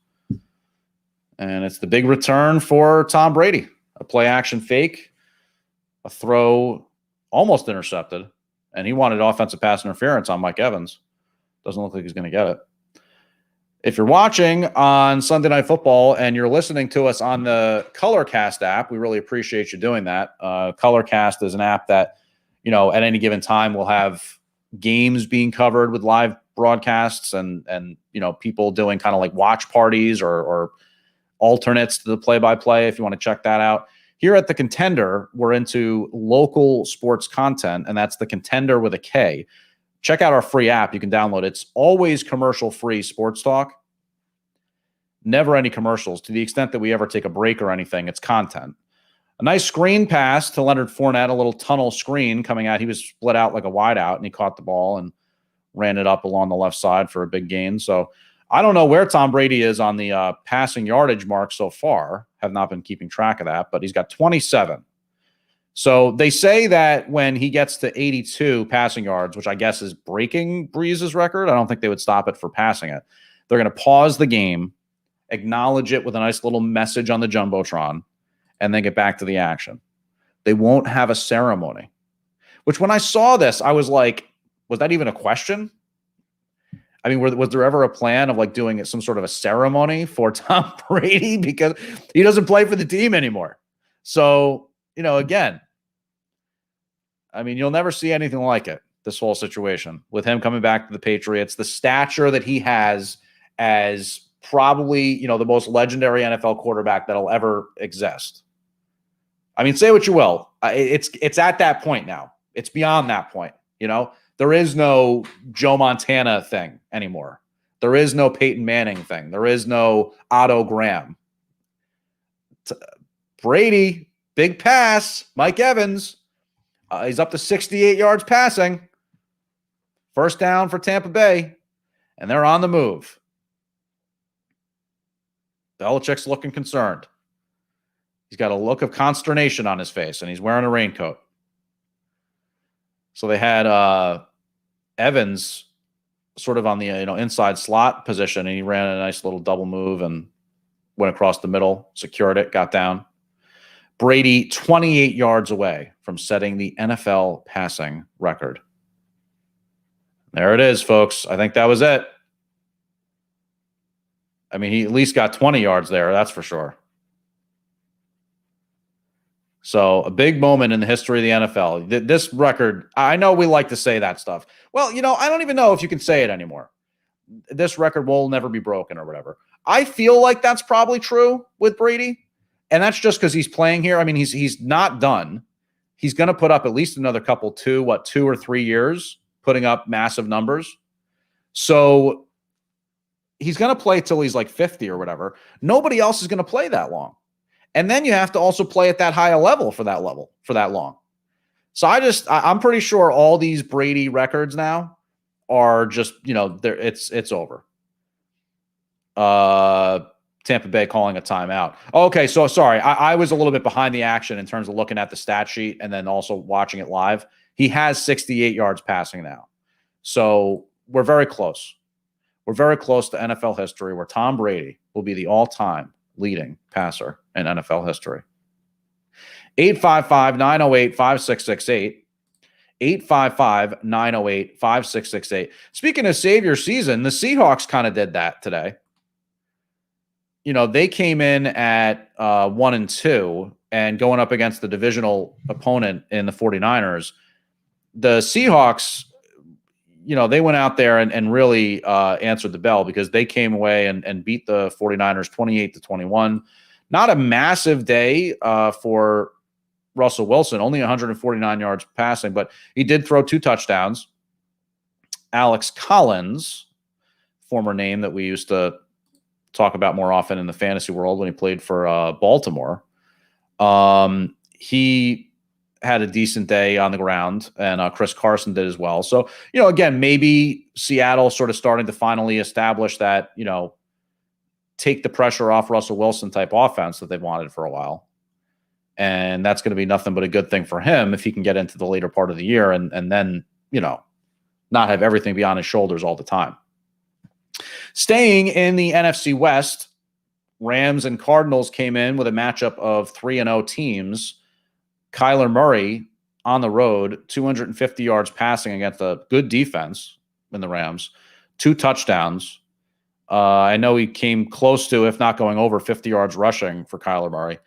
Speaker 2: And it's the big return for Tom Brady, a play-action fake, a throw almost intercepted, and he wanted offensive pass interference on Mike Evans. Doesn't look like he's going to get it. If you're watching on Sunday Night Football and you're listening to us on the Colorcast app, we really appreciate you doing that. Colorcast is an app that, at any given time will have games being covered with live broadcasts and people doing kind of like watch parties or alternates to the play-by-play if you want to check that out. Here at The Contender, we're into local sports content, and that's The Contender with a K. Check out our free app. You can download it. It's always commercial-free sports talk. Never any commercials. To the extent that we ever take a break or anything, it's content. A nice screen pass to Leonard Fournette, a little tunnel screen coming out. He was split out like a wide out, and he caught the ball and ran it up along the left side for a big gain. So I don't know where Tom Brady is on the passing yardage mark so far. Have not been keeping track of that, but he's got 27. So they say that when he gets to 82 passing yards, which I guess is breaking Breeze's record, I don't think they would stop it for passing it. They're going to pause the game, acknowledge it with a nice little message on the Jumbotron, and then get back to the action. They won't have a ceremony, which when I saw this, I was like, was that even a question? I mean, was there ever a plan of like doing some sort of a ceremony for Tom Brady because he doesn't play for the team anymore? So again, I mean, you'll never see anything like it, this whole situation with him coming back to the Patriots, the stature that he has as probably, the most legendary NFL quarterback that'll ever exist. I mean, say what you will. It's at that point now. It's beyond that point. There is no Joe Montana thing anymore. There is no Peyton Manning thing. There is no Otto Graham. Brady, big pass. Mike Evans, he's up to 68 yards passing. First down for Tampa Bay, and they're on the move. Belichick's looking concerned. He's got a look of consternation on his face, and he's wearing a raincoat. So they had Evans sort of on the inside slot position, and he ran a nice little double move and went across the middle, secured it, got down. Brady 28 yards away from setting the NFL passing record. There it is, folks. I think that was it. I mean, he at least got 20 yards there, that's for sure. So a big moment in the history of the NFL. This record, I know we like to say that stuff. Well, I don't even know if you can say it anymore. This record will never be broken or whatever. I feel like that's probably true with Brady. And that's just because he's playing here. I mean, he's not done. He's going to put up at least another couple, 2 or 3 years, putting up massive numbers. So he's going to play till he's like 50 or whatever. Nobody else is going to play that long. And then you have to also play at that high a level for that long. So I'm pretty sure all these Brady records now are just, it's over. Tampa Bay calling a timeout. Okay, so sorry. I was a little bit behind the action in terms of looking at the stat sheet and then also watching it live. He has 68 yards passing now. So we're very close. We're very close to NFL history where Tom Brady will be the all-time leading passer in NFL history. 855-908-5668. 855-908-5668. Speaking of Savior season, the Seahawks kind of did that today. They came in at 1-2 and going up against the divisional opponent in the 49ers. The Seahawks, they went out there and really answered the bell because they came away and beat the 49ers 28-21. Not a massive day for Russell Wilson, only 149 yards passing, but he did throw 2 touchdowns. Alex Collins, former name that we used to talk about more often in the fantasy world when he played for Baltimore. He had a decent day on the ground, and Chris Carson did as well. So, again, maybe Seattle sort of starting to finally establish that, take the pressure off Russell Wilson type offense that they've wanted for a while. And that's going to be nothing but a good thing for him if he can get into the later part of the year and then, not have everything be on his shoulders all the time. Staying in the NFC West, Rams and Cardinals came in with a matchup of 3-0 teams. Kyler Murray on the road, 250 yards passing against a good defense in the Rams, 2 touchdowns. I know he came close to, if not going over 50 yards rushing for Kyler Murray.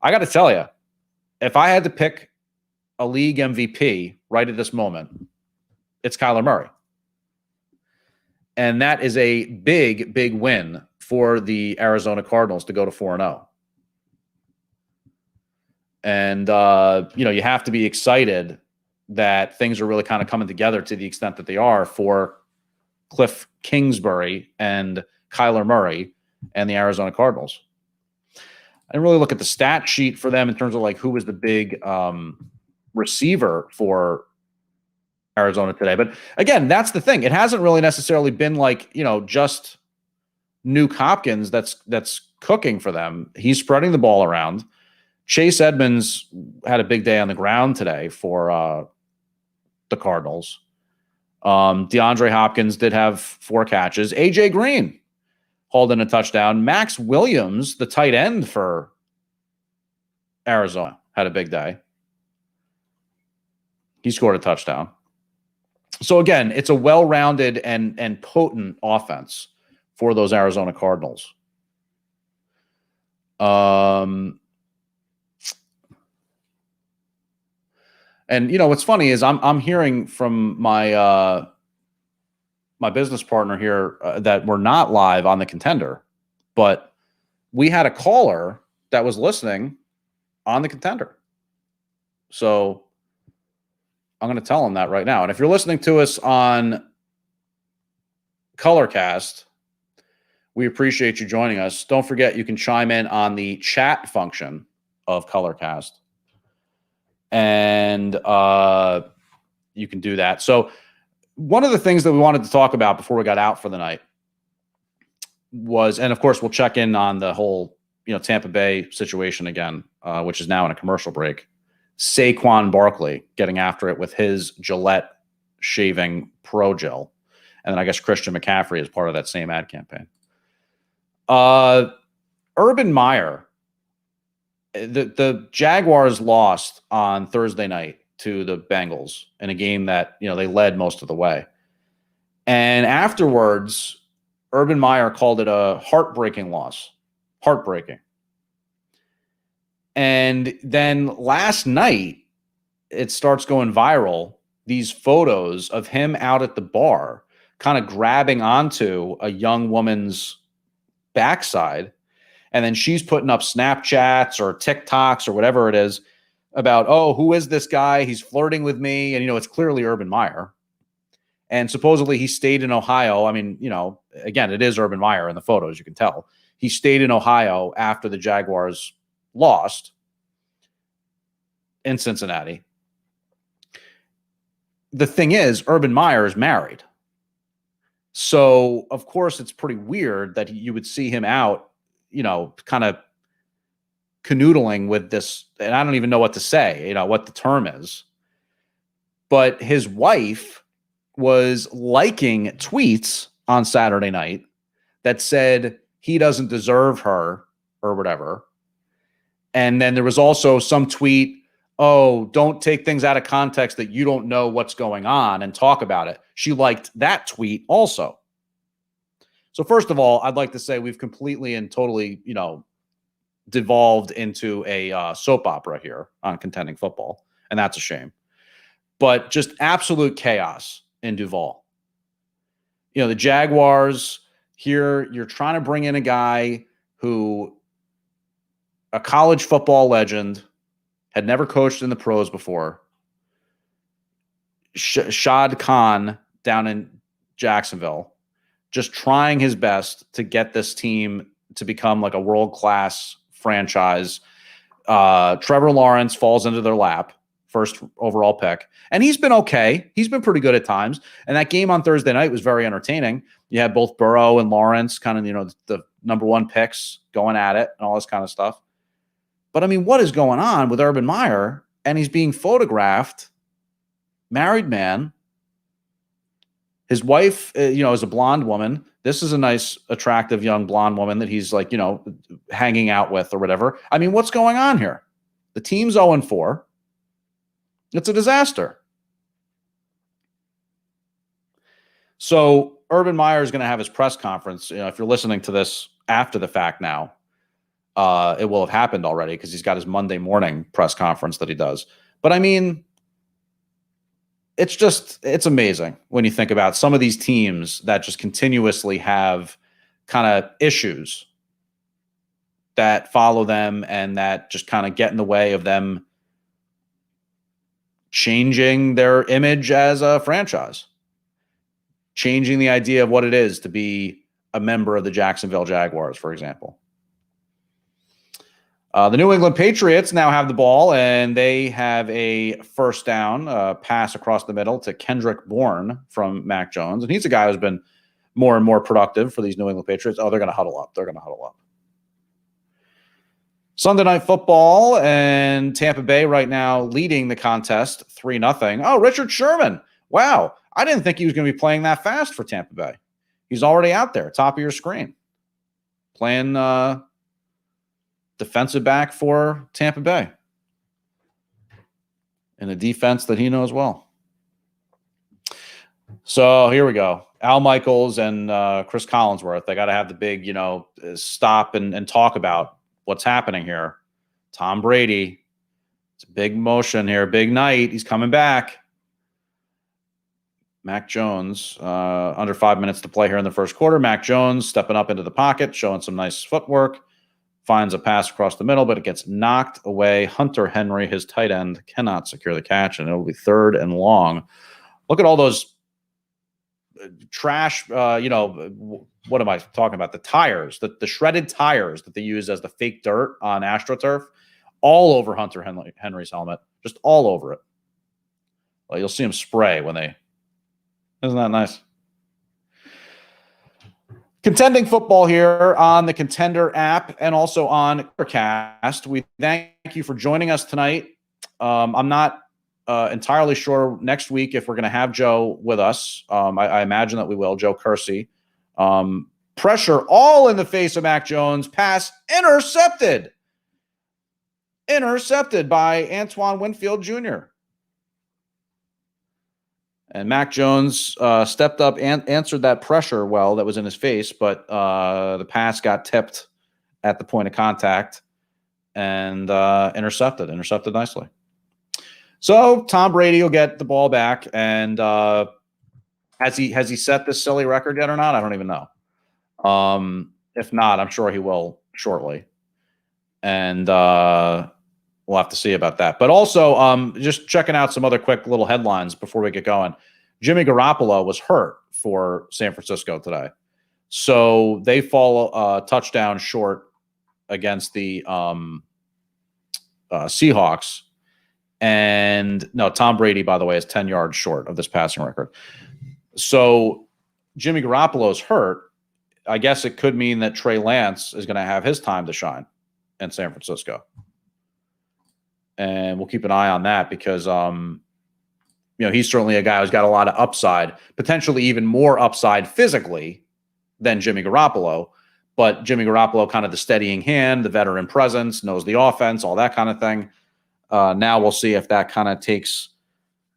Speaker 2: I got to tell you, if I had to pick a league MVP right at this moment, it's Kyler Murray. And that is a big, big win for the Arizona Cardinals to go to 4-0. And, you have to be excited that things are really kind of coming together to the extent that they are for Cliff Kingsbury and Kyler Murray and the Arizona Cardinals. I didn't really look at the stat sheet for them in terms of who was the big receiver for Arizona today. But again, that's the thing. It hasn't really necessarily been just Nuke Hopkins that's cooking for them. He's spreading the ball around. Chase Edmonds had a big day on the ground today for the Cardinals. DeAndre Hopkins did have 4 catches. AJ Green hauled in a touchdown. Max Williams, the tight end for Arizona, had a big day. He scored a touchdown. So again, it's a well-rounded and potent offense for those Arizona Cardinals. And what's funny is I'm hearing from my my business partner here that we're not live on the Contender, but we had a caller that was listening on the Contender. So I'm going to tell him that right now. And if you're listening to us on Colorcast, we appreciate you joining us. Don't forget, you can chime in on the chat function of Colorcast. And you can do that. So one of the things that we wanted to talk about before we got out for the night was, and of course, we'll check in on the whole, Tampa Bay situation again, which is now in a commercial break. Saquon Barkley getting after it with his Gillette shaving Pro Gel. And then I guess Christian McCaffrey is part of that same ad campaign. Urban Meyer, the Jaguars lost on Thursday night to the Bengals in a game that, they led most of the way. And afterwards, Urban Meyer called it a heartbreaking loss. Heartbreaking. And then last night, it starts going viral. These photos of him out at the bar, kind of grabbing onto a young woman's backside. And then she's putting up Snapchats or TikToks or whatever it is about, oh, who is this guy? He's flirting with me. And, it's clearly Urban Meyer. And supposedly he stayed in Ohio. I mean, again, it is Urban Meyer in the photos, you can tell. He stayed in Ohio after the Jaguars lost in Cincinnati. The thing is, Urban Meyer is married. So, of course, it's pretty weird that you would see him out, kind of canoodling with this. And I don't even know what to say, what the term is. But his wife was liking tweets on Saturday night that said he doesn't deserve her or whatever. And then there was also some tweet, oh, don't take things out of context that you don't know what's going on and talk about it. She liked that tweet also. So first of all, I'd like to say we've completely and totally, devolved into a soap opera here on Contending Football, and that's a shame. But just absolute chaos in Duval. The Jaguars here, you're trying to bring in a guy who, a college football legend, had never coached in the pros before. Shad Khan down in Jacksonville, just trying his best to get this team to become like a world-class franchise. Trevor Lawrence falls into their lap, first overall pick. And he's been okay. He's been pretty good at times. And that game on Thursday night was very entertaining. You had both Burrow and Lawrence kind of, the number one picks going at it and all this kind of stuff. But, I mean, what is going on with Urban Meyer? And he's being photographed, married man. His wife, is a blonde woman. This is a nice, attractive young blonde woman that he's like, hanging out with or whatever. I mean, what's going on here? The team's 0-4. It's a disaster. So Urban Meyer is going to have his press conference. If you're listening to this after the fact now, it will have happened already because he's got his Monday morning press conference that he does. But I mean, it's amazing when you think about some of these teams that just continuously have kind of issues that follow them and that just kind of get in the way of them changing their image as a franchise, changing the idea of what it is to be a member of the Jacksonville Jaguars, for example. The New England Patriots now have the ball, and they have a first down pass across the middle to Kendrick Bourne from Mac Jones. And he's a guy who's been more and more productive for these New England Patriots. Oh, they're going to huddle up. Sunday Night Football, and Tampa Bay right now leading the contest 3-0. Oh, Richard Sherman. Wow. I didn't think he was going to be playing that fast for Tampa Bay. He's already out there, top of your screen, playing defensive back for Tampa Bay in a defense that he knows well. So here we go. Al Michaels and Chris Collinsworth. They got to have the big, stop and talk about what's happening here. Tom Brady It's a big motion here, big night. He's coming back. Mac Jones, under 5 minutes to play here in the first quarter. Mac Jones stepping up into the pocket, showing some nice footwork. Finds a pass across the middle, but it gets knocked away. Hunter Henry, his tight end, cannot secure the catch, and it'll be 3rd and long. Look at all those trash, what am I talking about? The tires, the shredded tires that they use as the fake dirt on AstroTurf, all over Hunter Henry's helmet, just all over it. Well, you'll see him spray when they. Isn't that nice? Contending football here on the Contender app and also on Cast. We thank you for joining us tonight. I'm not entirely sure next week if we're going to have Joe with us. I imagine that we will. Joe Kersey. Pressure all in the face of Mac Jones. Pass intercepted. Intercepted by Antoine Winfield Jr. And Mac Jones stepped up and answered that pressure well that was in his face, but the pass got tipped at the point of contact and intercepted nicely. So Tom Brady will get the ball back, and has he set this silly record yet or not? I don't even know. If not, I'm sure he will shortly, and we'll have to see about that. But also, just checking out some other quick little headlines before we get going. Jimmy Garoppolo was hurt for San Francisco today. So they fall a touchdown short against the Seahawks. And no, Tom Brady, by the way, is 10 yards short of this passing record. So Jimmy Garoppolo's hurt. I guess it could mean that Trey Lance is going to have his time to shine in San Francisco. And we'll keep an eye on that because, he's certainly a guy who's got a lot of upside, potentially even more upside physically than Jimmy Garoppolo. But Jimmy Garoppolo, kind of the steadying hand, the veteran presence, knows the offense, all that kind of thing. Now we'll see if that kind of takes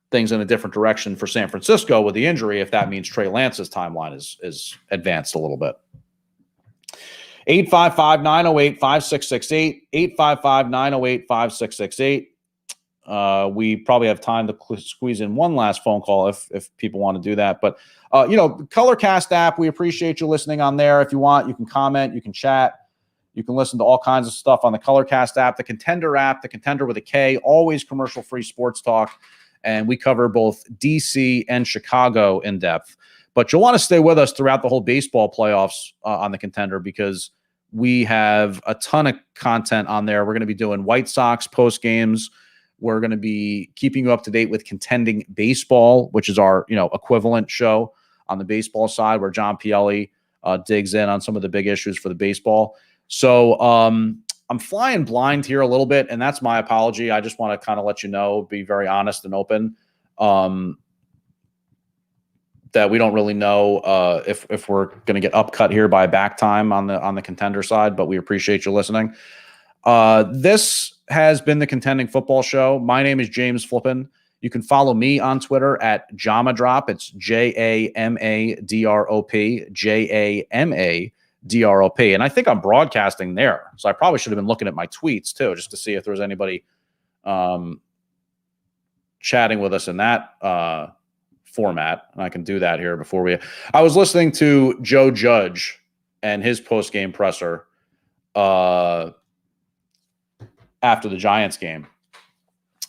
Speaker 2: things in a different direction for San Francisco with the injury, if that means Trey Lance's timeline is advanced a little bit. 855-908-5668, 855-908-5668. We probably have time to squeeze in one last phone call if people want to do that. But, the Colorcast app, we appreciate you listening on there. If you want, you can comment, you can chat. You can listen to all kinds of stuff on the Colorcast app, the Contender app, the Contender with a K, always commercial-free sports talk. And we cover both DC and Chicago in depth. But you'll want to stay with us throughout the whole baseball playoffs on the Contender because we have a ton of content on there. We're going to be doing White Sox post games. We're going to be keeping you up to date with Contending Baseball, which is our equivalent show on the baseball side, where John Pielli digs in on some of the big issues for the baseball. So I'm flying blind here a little bit, and that's my apology. I just want to kind of let you know, be very honest and open, that we don't really know if we're going to get upcut here by back time on the Contender side, but we appreciate you listening. This has been the Contending Football Show. My name is James Flippin. You can follow me on Twitter at Jamadrop. It's JAMADROP, JAMADROP. And I think I'm broadcasting there. So I probably should have been looking at my tweets too, just to see if there was anybody chatting with us in that format. And I can do that here before I was listening to Joe Judge and his post-game presser after the Giants game.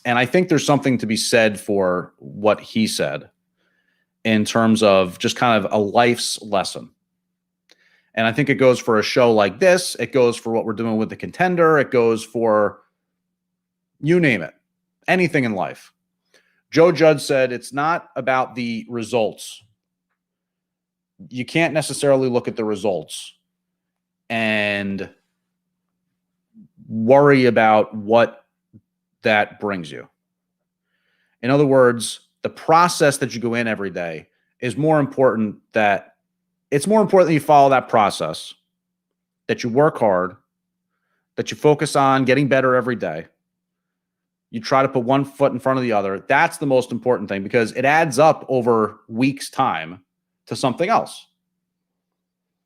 Speaker 2: And I think there's something to be said for what he said in terms of just kind of a life's lesson. And I think it goes for a show like this. It goes for what we're doing with the Contender. It goes for, you name it, anything in life. Joe Judge said it's not about the results. You can't necessarily look at the results and worry about what that brings you. In other words, the process that you go in every day is more important that you follow that process, that you work hard, that you focus on getting better every day. You try to put one foot in front of the other. That's the most important thing because it adds up over weeks' time to something else.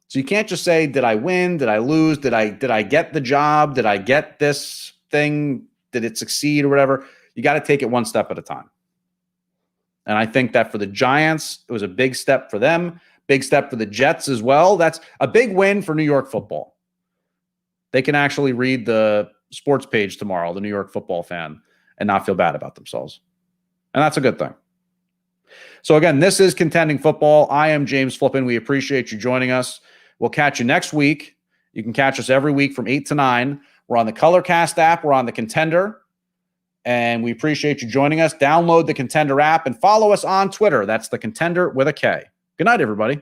Speaker 2: So you can't just say, did I win? Did I lose? Did I get the job? Did I get this thing did it succeed or whatever? You got to take it one step at a time. And I think that for the Giants, it was a big step for them, big step for the Jets as well. That's a big win for New York football. They can actually read the sports page tomorrow, the New York football fan, and not feel bad about themselves. And that's a good thing. So again, this is Contending Football. I am James Flippin. We appreciate you joining us. We'll catch you next week. You can catch us every week from 8 to 9. We're on the Colorcast app. We're on the Contender. And we appreciate you joining us. Download the Contender app and follow us on Twitter. That's the Contender with a K. Good night, everybody.